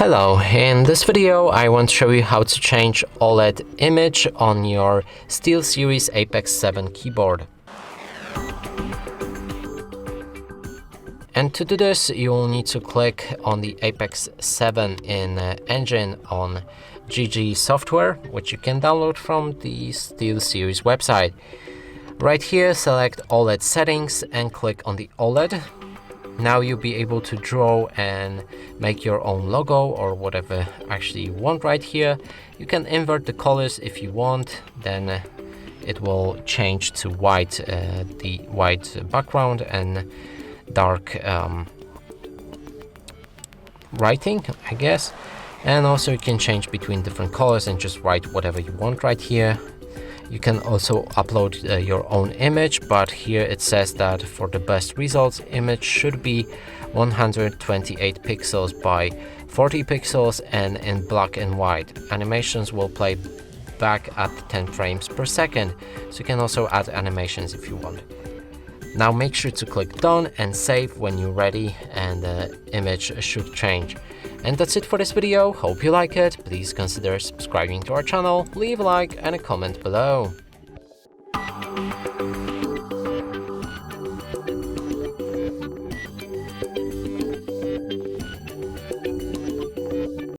Hello, in this video I want to show you how to change OLED image on your Steelseries Apex 7 keyboard. And to do this, you will need to click on the Apex 7 in engine on GG software, which you can download from the Steelseries website. Right here, select OLED settings and click on the OLED. Now you'll be able to draw and make your own logo or whatever actually you want right here. You can invert the colors if you want, then it will change to white, the white background and dark writing, I guess. And also you can change between different colors and just write whatever you want right here. You can also upload your own image, but here it says that for the best results, image should be 128 pixels by 40 pixels and in black and white. Animations will play back at 10 frames per second, so you can also add animations if you want. Now make sure to click done and save when you're ready, and the image should change. And that's it for this video. Hope you like it. Please consider subscribing to our channel, leave a like and a comment below.